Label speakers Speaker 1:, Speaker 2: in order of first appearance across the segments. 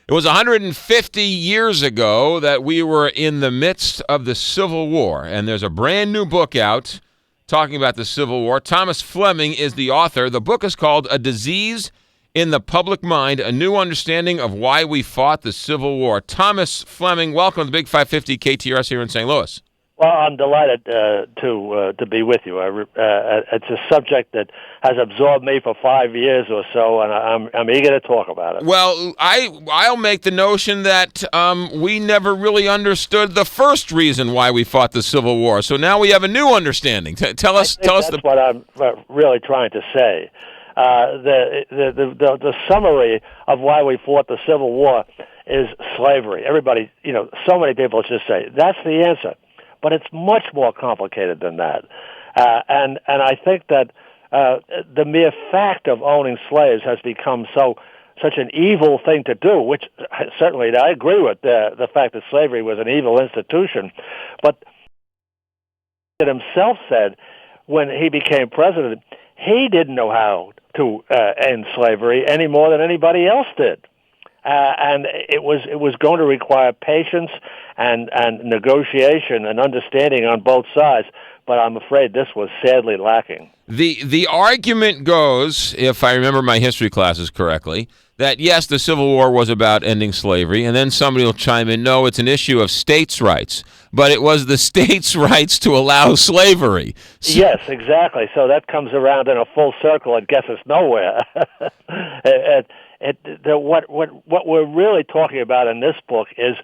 Speaker 1: It was 150 years ago that we were in the midst of the Civil War, and there's a brand new book out talking about the Civil War. Thomas Fleming is the author. The book is called A Disease in the Public Mind, A New Understanding of Why We Fought the Civil War. Thomas Fleming, welcome to the Big 550 KTRS here in St. Louis.
Speaker 2: Well, I'm delighted to be with you. It's a subject that has absorbed me for 5 years or so, and I'm eager to talk about it.
Speaker 1: Well, I'll make the notion that we never really understood the first reason why we fought the Civil War. So now we have a new understanding. Tell us.
Speaker 2: That's what I'm really trying to say. The summary of why we fought the Civil War is slavery. Everybody, so many people just say that's the answer. But it's much more complicated than that, and I think that the mere fact of owning slaves has become such an evil thing to do. Which certainly I agree with the fact that slavery was an evil institution, but he himself said when he became president, he didn't know how to end slavery any more than anybody else did. And it was going to require patience and negotiation and understanding on both sides, but I'm afraid this was sadly lacking.
Speaker 1: The argument goes, if I remember my history classes correctly, that yes, the Civil War was about ending slavery, and then somebody will chime in, no, it's an issue of states' rights, but it was the states' rights to allow slavery.
Speaker 2: Yes, exactly. So that comes around in a full circle and gets us nowhere. What we're really talking about in this book is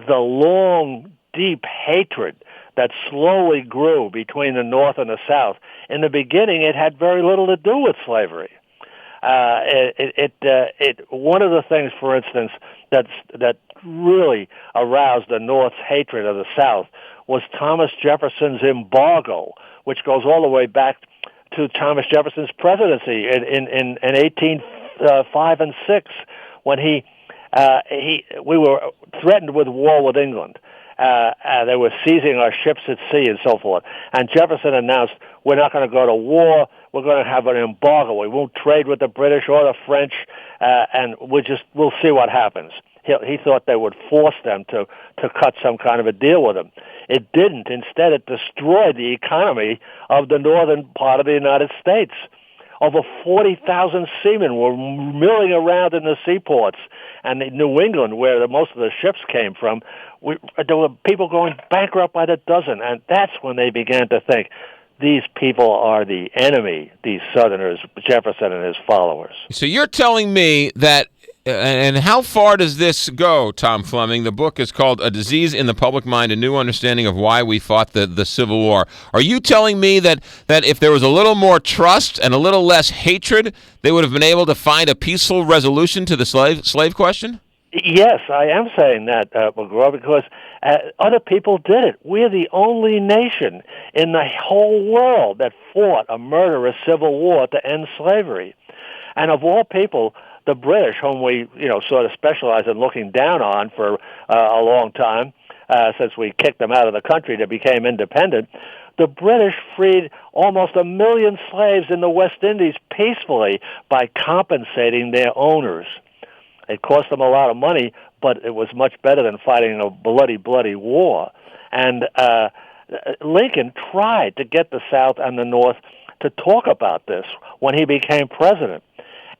Speaker 2: the long, deep hatred that slowly grew between the North and the South. In the beginning, it had very little to do with slavery. One of the things, for instance, that really aroused the North's hatred of the South was Thomas Jefferson's embargo, which goes all the way back to Thomas Jefferson's presidency in 1805 and 6, when we were threatened with war with England. They were seizing our ships at sea and so forth. And Jefferson announced, we're not going to go to war. We're going to have an embargo. We won't trade with the British or the French, and we'll see what happens. He thought they would force them to cut some kind of a deal with him. It didn't. Instead, it destroyed the economy of the northern part of the United States. Over 40,000 seamen were milling around in the seaports. And in New England, where most of the ships came from, there were people going bankrupt by the dozen. And that's when they began to think, these people are the enemy, these Southerners, Jefferson and his followers.
Speaker 1: So you're telling me that, and how far does this go, Tom Fleming? The book is called A Disease in the Public Mind, A New Understanding of Why We Fought the Civil War. Are you telling me that if there was a little more trust and a little less hatred, they would have been able to find a peaceful resolution to the slave question?
Speaker 2: Yes, I am saying that, McGraw, because other people did it. We're the only nation in the whole world that fought a murderous civil war to end slavery. And of all people, the British, whom we sort of specialize in looking down on for a long time, since we kicked them out of the country that became independent, the British freed almost 1 million slaves in the West Indies peacefully by compensating their owners. It cost them a lot of money, but it was much better than fighting a bloody, bloody war. And Lincoln tried to get the South and the North to talk about this when he became president.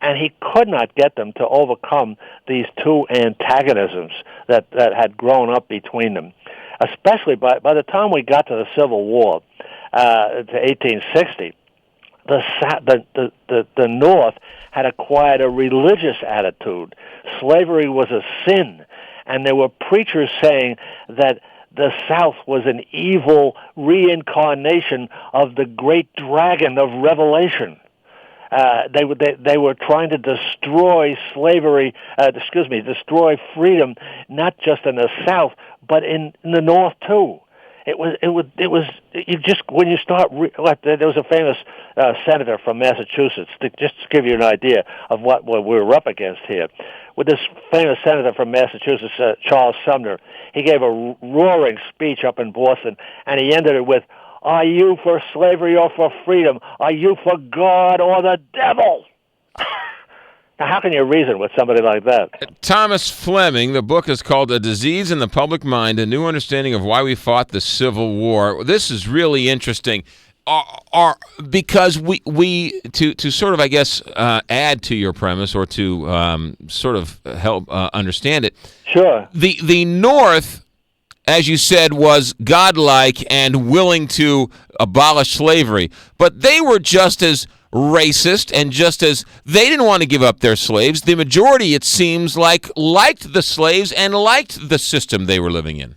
Speaker 2: And he could not get them to overcome these two antagonisms that had grown up between them. Especially by the time we got to the Civil War, to 1860, the North had acquired a religious attitude. Slavery was a sin, and there were preachers saying that the South was an evil reincarnation of the great dragon of Revelation. They were trying to destroy destroy freedom, not just in the South, but in the North too. It was you just when you start. There was a famous senator from Massachusetts. Just to give you an idea of what we were up against here, with this famous senator from Massachusetts, Charles Sumner, he gave a roaring speech up in Boston, and he ended it with, "Are you for slavery or for freedom? Are you for God or the devil?" Now, how can you reason with somebody like that?
Speaker 1: Thomas Fleming, the book is called A Disease in the Public Mind, A New Understanding of Why We Fought the Civil War. This is really interesting. Because we to sort of, I guess, add to your premise or to sort of help understand it.
Speaker 2: Sure.
Speaker 1: The North, as you said, was godlike and willing to abolish slavery, but they were just as racist and just as they didn't want to give up their slaves. The majority, it seems like, liked the slaves and liked the system they were living in.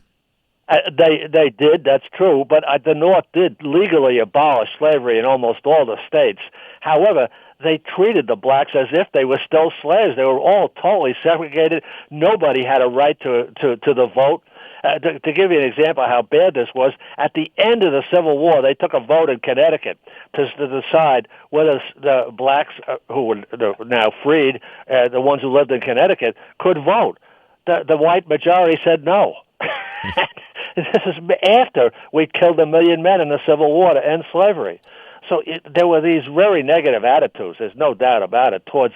Speaker 2: They did, that's true, but the North did legally abolish slavery in almost all the states. However, they treated the blacks as if they were still slaves. They were all totally segregated. Nobody had a right to the vote. To give you an example of how bad this was, at the end of the Civil War, they took a vote in Connecticut to decide whether the blacks who were now freed, the ones who lived in Connecticut, could vote. The white majority said no. This is after we killed 1 million men in the Civil War to end slavery. So there were these very negative attitudes. There's no doubt about it towards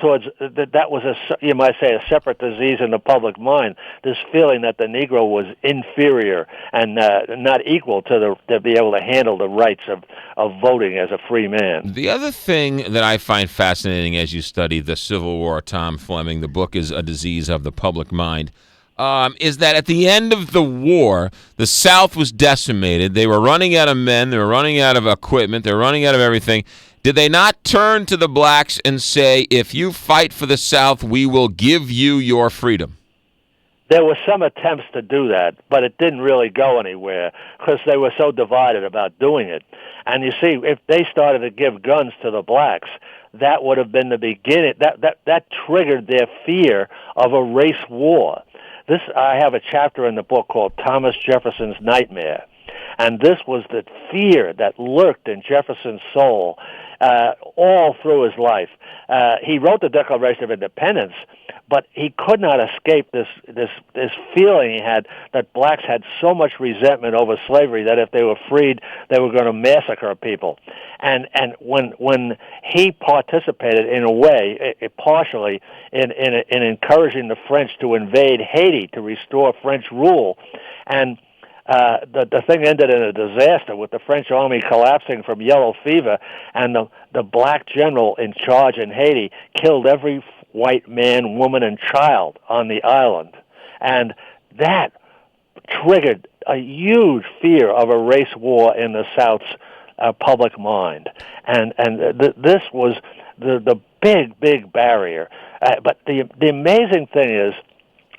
Speaker 2: that was you might say a separate disease in the public mind. This feeling that the Negro was inferior and not equal to be able to handle the rights of voting as a free man.
Speaker 1: The other thing that I find fascinating as you study the Civil War, Tom Fleming, the book is A Disease of the Public Mind, is that at the end of the war, the South was decimated. They were running out of men. They were running out of equipment. They were running out of everything. Did they not turn to the blacks and say, if you fight for the South, we will give you your freedom?
Speaker 2: There were some attempts to do that, but it didn't really go anywhere because they were so divided about doing it. And you see, if they started to give guns to the blacks, that would have been the beginning. That triggered their fear of a race war. I have a chapter in the book called Thomas Jefferson's Nightmare, and this was the fear that lurked in Jefferson's soul all through his life. He wrote the Declaration of Independence, but he could not escape this feeling he had that blacks had so much resentment over slavery that if they were freed, they were going to massacre people. And when he participated in a way, partially, in encouraging the French to invade Haiti to restore French rule, and the thing ended in a disaster with the French army collapsing from yellow fever, and the black general in charge in Haiti killed every white man, woman, and child on the island. And that triggered a huge fear of a race war in the South's public mind. And this was the big barrier. But the amazing thing is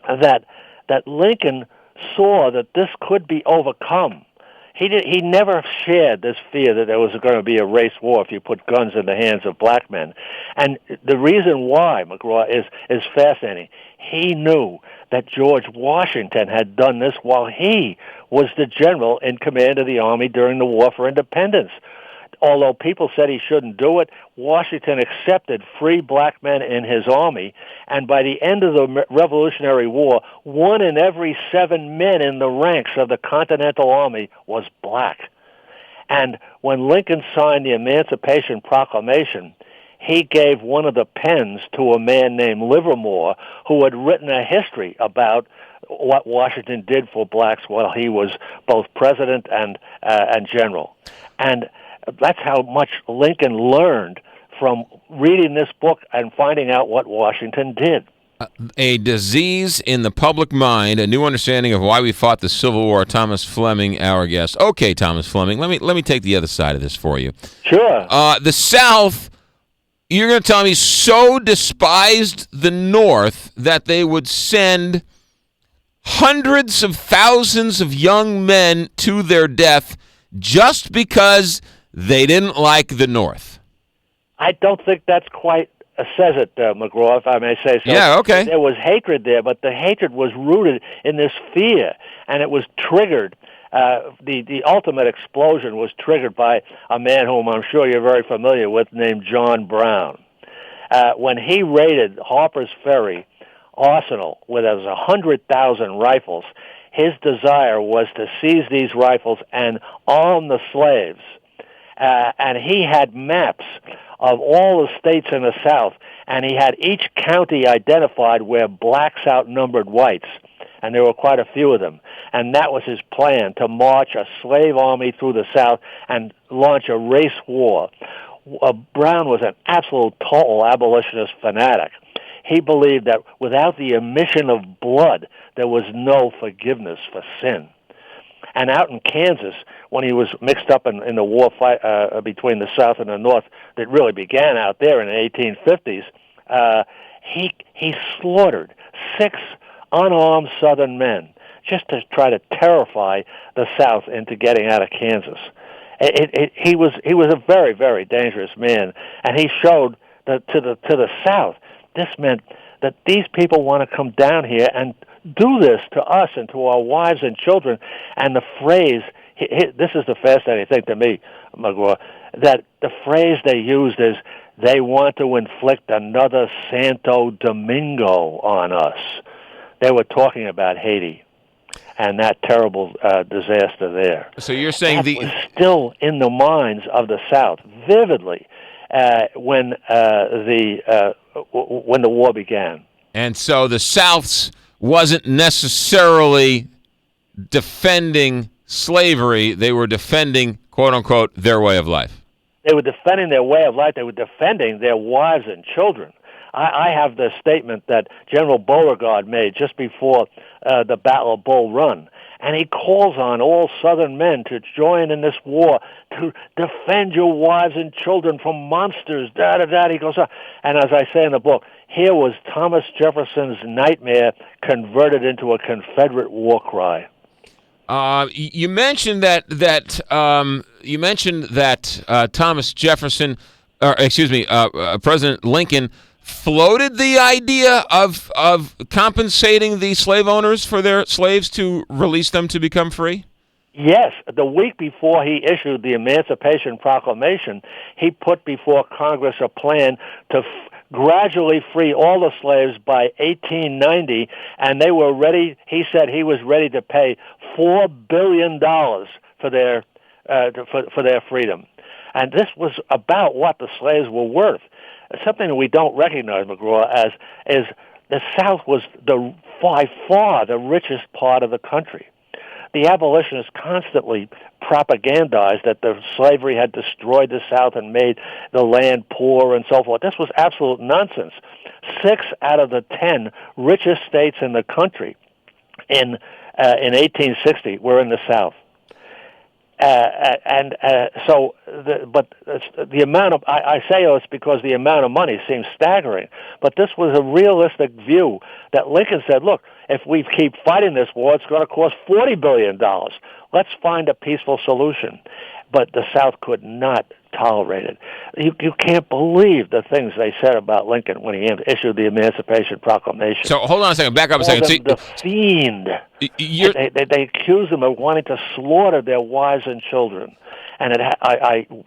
Speaker 2: that Lincoln saw that this could be overcome. He never shared this fear that there was going to be a race war if you put guns in the hands of black men. And the reason why, McGraw, is fascinating. He knew that George Washington had done this while he was the general in command of the Army during the War for Independence. Although people said he shouldn't do it, Washington accepted free black men in his army, and by the end of the Revolutionary War, 1 in every 7 men in the ranks of the Continental Army was black. And when Lincoln signed the Emancipation Proclamation, he gave one of the pens to a man named Livermore, who had written a history about what Washington did for blacks while he was both president and general. And that's how much Lincoln learned from reading this book and finding out what Washington did.
Speaker 1: A Disease in the Public Mind, A New Understanding of Why We Fought the Civil War. Thomas Fleming, our guest. Okay, Thomas Fleming, let me take the other side of this for you.
Speaker 2: Sure.
Speaker 1: The South, you're going to tell me, so despised the North that they would send hundreds of thousands of young men to their death just because they didn't like the North.
Speaker 2: I don't think that's quite says it, McGraw, if I may say so.
Speaker 1: Yeah, okay.
Speaker 2: There was hatred there, but the hatred was rooted in this fear, and it was triggered. The ultimate explosion was triggered by a man whom I'm sure you're very familiar with named John Brown. When he raided Harper's Ferry arsenal with 100,000 rifles, his desire was to seize these rifles and arm the slaves. and he had maps of all the states in the South, and he had each county identified where blacks outnumbered whites, and there were quite a few of them. And that was his plan, to march a slave army through the South and launch a race war. Brown was an absolute total abolitionist fanatic. He believed that without the emission of blood, there was no forgiveness for sin. And out in Kansas, when he was mixed up in the war fight between the South and the North that really began out there in the 1850s, he slaughtered 6 unarmed Southern men just to try to terrify the South into getting out of Kansas. He was a very, very dangerous man, and he showed that to the South, this meant that these people want to come down here and do this to us and to our wives and children. And the phrase, this is the fascinating thing to me, McGraw, that the phrase they used is, they want to inflict another Santo Domingo on us. They were talking about Haiti and that terrible disaster there.
Speaker 1: So you're saying
Speaker 2: that was still in the minds of the South vividly when the war began.
Speaker 1: And so the South's wasn't necessarily defending slavery; they were defending, quote unquote, their way of life.
Speaker 2: They were defending their way of life. They were defending their wives and children. I have the statement that General Beauregard made just before the Battle of Bull Run, and he calls on all Southern men to join in this war, to defend your wives and children from monsters, He goes on. And as I say in the book, here was Thomas Jefferson's nightmare converted into a Confederate war cry.
Speaker 1: You mentioned that Thomas Jefferson, President Lincoln, floated the idea of compensating the slave owners for their slaves to release them to become free?
Speaker 2: Yes. The week before he issued the Emancipation Proclamation, he put before Congress a plan to gradually free all the slaves by 1890, and they were ready. He said he was ready to pay $4 billion for their freedom. And this was about what the slaves were worth. Something that we don't recognize, McGraw, as is the South was by far the richest part of the country. The abolitionists constantly propagandized that the slavery had destroyed the South and made the land poor and so forth. This was absolute nonsense. 6 out of the 10 richest states in the country in 1860 were in the South. But the amount of, I say this because the amount of money seems staggering, but this was a realistic view that Lincoln said, look, if we keep fighting this war, it's going to cost $40 billion. Let's find a peaceful solution. But the South could not tolerate it. You can't believe the things they said about Lincoln when he issued the Emancipation Proclamation.
Speaker 1: So hold on a second. Back up a second.
Speaker 2: See, the fiend. They accused him of wanting to slaughter their wives and children. And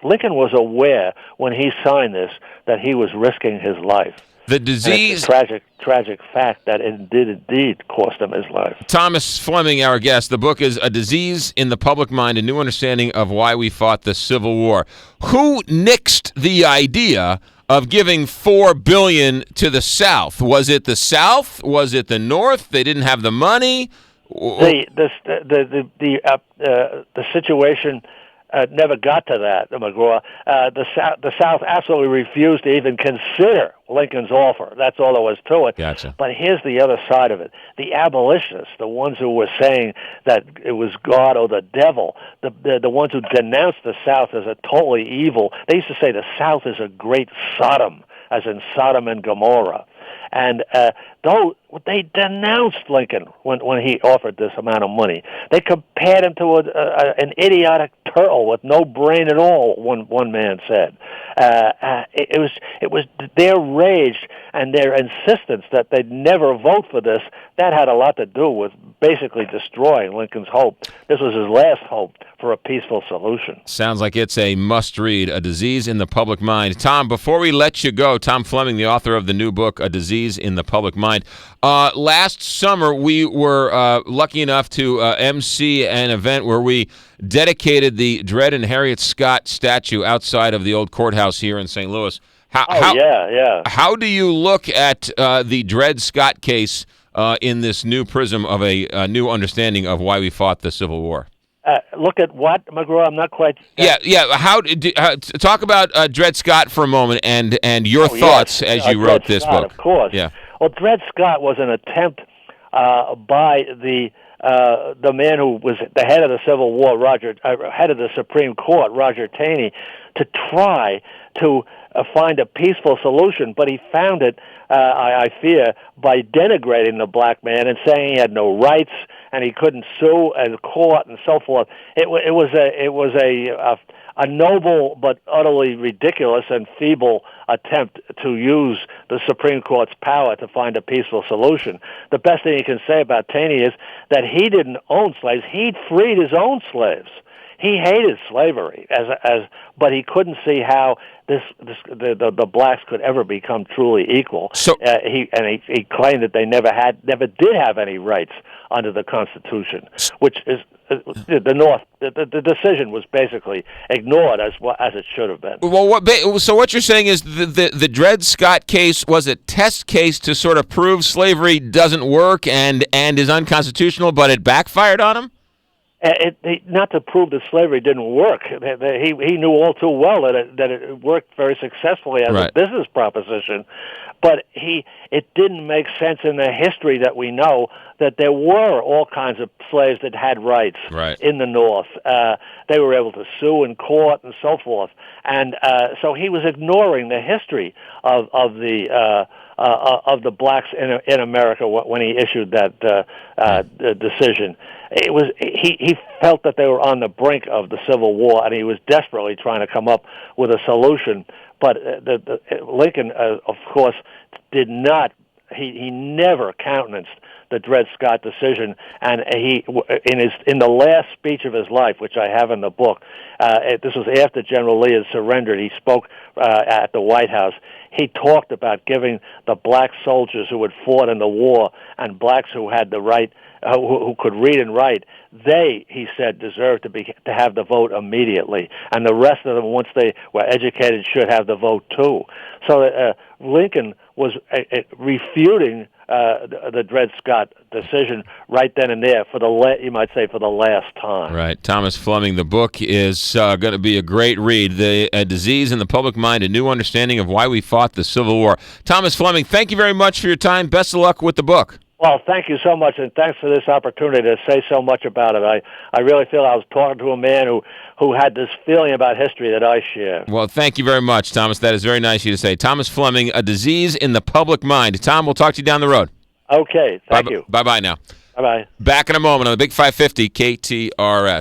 Speaker 2: Lincoln was aware when he signed this that he was risking his life.
Speaker 1: The disease...
Speaker 2: And it's a tragic fact that it did indeed cost him his life.
Speaker 1: Thomas Fleming, our guest. The book is A Disease in the Public Mind, A New Understanding of Why We Fought the Civil War. Who nixed the idea of giving $4 billion to the South? Was it the South? Was it the North? They didn't have the money?
Speaker 2: The situation never got to that, McGraw. The South absolutely refused to even consider Lincoln's offer. That's all there was to it.
Speaker 1: Gotcha.
Speaker 2: But here's the other side of it. The abolitionists, the ones who were saying that it was God or the devil, the ones who denounced the South as a totally evil, they used to say the South is a great Sodom, as in Sodom and Gomorrah. And though they denounced Lincoln when he offered this amount of money, they compared him to an idiotic turtle with no brain at all. One man said it was their rage and their insistence that they'd never vote for this. That had a lot to do with basically destroying Lincoln's hope. This was his last hope for a peaceful solution.
Speaker 1: Sounds like it's a must-read, A Disease in the Public Mind. Tom, before we let you go, Tom Fleming, the author of the new book, A Disease in the Public Mind, Last summer, we were lucky enough to MC an event where we dedicated the Dred and Harriet Scott statue outside of the old courthouse here in St. Louis. How do you look at the Dred Scott case in this new prism of a new understanding of why we fought the Civil War?
Speaker 2: Look at what, McGraw? I'm not quite...
Speaker 1: Talk about Dred Scott for a moment and your thoughts as you wrote this book.
Speaker 2: Of course.
Speaker 1: Yeah.
Speaker 2: Well, Dred Scott was an attempt by the man who was the head of the Civil War, head of the Supreme Court, Roger Taney, to try to find a peaceful solution, but he found it, I fear, by denigrating the black man and saying he had no rights and he couldn't sue in court and so forth. It was a noble but utterly ridiculous and feeble attempt to use the Supreme Court's power to find a peaceful solution. The best thing you can say about Taney is that he didn't own slaves; he'd freed his own slaves. He hated slavery, but he couldn't see how the blacks could ever become truly equal.
Speaker 1: So
Speaker 2: he claimed that they never did have any rights under the Constitution, which is the North. The decision was basically ignored as it should have been.
Speaker 1: Well, so what you're saying is the Dred Scott case was a test case to sort of prove slavery doesn't work and is unconstitutional, but it backfired on him?
Speaker 2: Not to prove that slavery didn't work. He knew all too well that it worked very successfully as a business proposition, but it didn't make sense in the history that we know that there were all kinds of slaves that had rights in the North. They were able to sue in court and so forth, and so he was ignoring the history of the blacks in America when he issued that decision. He felt that they were on the brink of the Civil War, and he was desperately trying to come up with a solution. But Lincoln, of course, did not. He never countenanced the Dred Scott decision, and in the last speech of his life, which I have in the book, this was after General Lee had surrendered. He spoke at the White House. He talked about giving the black soldiers who had fought in the war and blacks who had the right, who could read and write, they, he said, deserved to have the vote immediately, and the rest of them, once they were educated, should have the vote too. So Lincoln was refuting the Dred Scott decision right then and there you might say for the last time.
Speaker 1: Right. Thomas Fleming, the book is going to be a great read. A Disease in the Public Mind, a new understanding of why we fought the Civil War. Thomas Fleming, thank you very much for your time. Best of luck with the book.
Speaker 2: Well, thank you so much, and thanks for this opportunity to say so much about it. I really feel I was talking to a man who had this feeling about history that I share.
Speaker 1: Well, thank you very much, Thomas. That is very nice of you to say. Thomas Fleming, A Disease in the Public Mind. Tom, we'll talk to you down the road.
Speaker 2: Okay, thank you.
Speaker 1: Bye-bye now.
Speaker 2: Bye-bye.
Speaker 1: Back in a moment on the Big 550 KTRS.